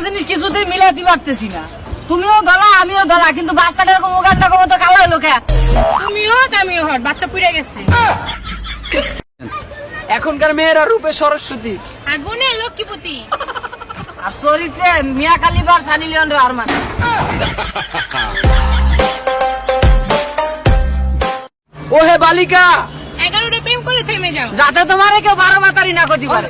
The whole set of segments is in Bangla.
জিনিস কিছুতেই মিলাতে পারতেছি না। তুমিও ধরা আমিও ধরা, কিন্তু বাচ্চাটার কমো কান্না কমো তো কালো হলো কে? তুমিও হট আমিও হট, বাচ্চা পুড়ে গেছে। এখনকার মেয়েরা রূপে সরস্বতী, আগুনে লক্ষ্মীপতি, আর চরিত্রে মিয়া খালিফার সানি লিওন আর মানে। ও হে বালিকা, 11টা প্রেম করে থেমে যাও, যাতে তোমার কেউ 12 বাতারি না করতে পারে।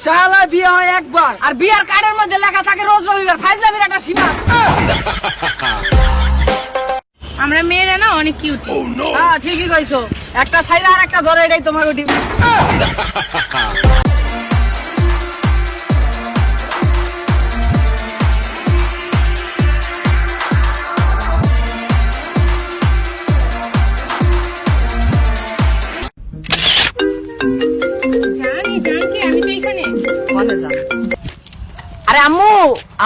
শালা বিয়ে হয় একবার, আর বিয়ার কার্ডের মধ্যে লেখা থাকে রোজ রবিবার, ফাইজলামের একটা সীমা। আমরা মেয়েরা না অনেক কিউটি। হ্যাঁ ঠিকই কইছো, একটা ছাইরা আর একটা ধরে, এটাই তোমার ওটি। জানি কি আমি তো এখানে। আরে আম্মু,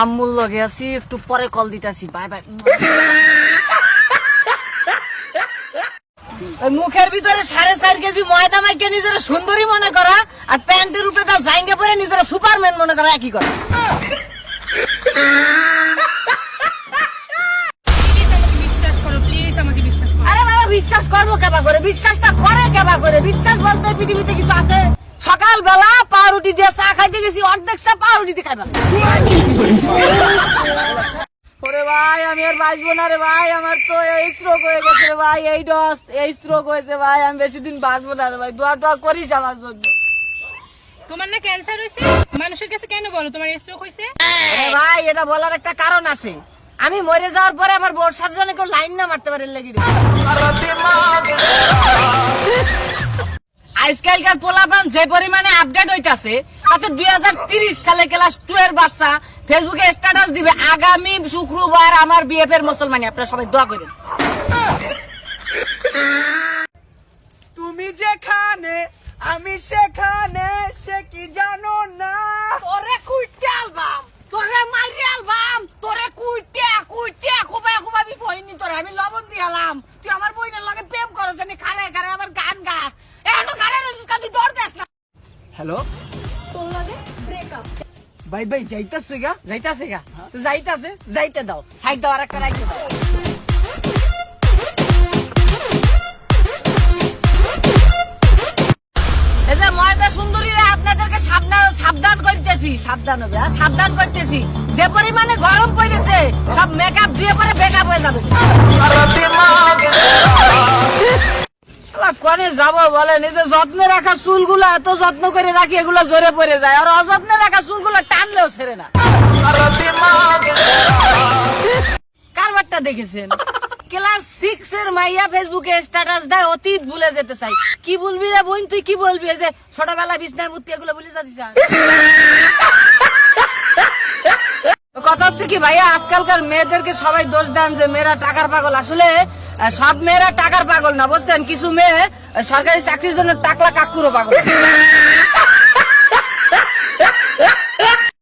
আম্মুর লগে আছি, একটু পরে কল দিতেছি, বাই বাই। মুখের ভিতরে 4.5 কেজি ময়দা মাইকে নিজের সুন্দরী মনে করা, আর প্যান্টের উপরে তাও জাইঙ্গা পরে নিজের সুপারম্যান মনে করা একই কথা। বিশ্বাস করো প্লিজ, আমাকে বিশ্বাস করো। আরে বাবা, বিশ্বাস করবো কেবা করে? বিশ্বাসটা করে কেবা করে? বিশ্বাস বলতে পৃথিবীতে কিছু আছে? সকালবেলা পাউরুটি দিয়ে চা খাইতে গেছি, অর্ধেক চা পাউরুটি দিয়ে খাইবা। ওরে ভাই, আমি আর বাঁচবো না রে ভাই, আমার তো এই স্ট্রোক হয়ে গেছে রে ভাই, এই স্ট্রোক হয়েছে ভাই, আমি বেশি দিন বাঁচবো না রে ভাই, দোয়া টোয়া করিস আমার জন্য। তোমার না ক্যান্সার হয়েছে, মানুষের কাছে কেন বলো তোমার স্ট্রোক হয়েছে? আরে ভাই, এটা বলার একটা কারণ আছে। আমি মরে যাওয়ার পরে আমার বউর সাথে যেন কেউ লাইন না মারতে পারে লেগে। আজকালকার পোলাপান যে পরিমাণে আপডেট হইতাছে, তাতে 2030 সালে ক্লাস 2 এর বাচ্চা ফেসবুকে স্ট্যাটাস দিবে আগামী শুক্রবার আমার বিএফ এর মুসলমানি। আপনারা সবাই দোয়া করেন। তুমি যেখানে আমি সেখানে, সে কি জানো না? তোরে কুইটে অ্যালবাম, তোরে মাইরে অ্যালবাম, তোরে কুইটে খুবাই আমি বইনি তোরে, আমি লবণ দিয়ালাম, তুই আমার বইনের লগে প্রেম করছ, জানি খারে খারে আবার গান গাস, এখনো খারে রসুস কাদি দৌড় দেস না। হ্যালো তোর লাগে ব্রেকআপ। ভাই, ভাই যাইতাছে গা? যাইতে দাও, সাইড দাও, আর একটা রাইতে দাও। এই যে ময়দা সুন্দরীরা, আপনাদেরকে সাবধান করতেছি, সাবধান করতেছি, যে পরিমাণে গরম পড়েছে, সব মেকআপ দিয়ে পরে বেকআপ হয়ে যাবে। কোনে যাবো বলে? নিজে যত্নে রাখা চুলগুলো এত যত্ন করে রাখি, এগুলো জোরে পড়ে যায়, আর অযত্নে রাখা চুলগুলো টানলেও ছেড়ে না। কারবারটা দেখেছেন? ক্লাস 6 এর মাইয়া ফেসবুকে স্ট্যাটাস দেয় অতীত ভুলে যেতে চাই। কি বলবি রে বোন, তুই কি বলবি? এই যে ছোটবেলা বিছনায় মুতি এগুলো ভুলে যাচ্ছিস। কথা হচ্ছে কি ভাইয়া, আজকালকার মেয়েদেরকে সবাই দোষ দেন যে মেয়েরা টাকার পাগল। আসলে সব মেয়েরা টাকার পাগল না, বুঝছেন? কিছু মেয়ে সরকারি চাকরির জন্য টাকলা কাকুরও পাগল।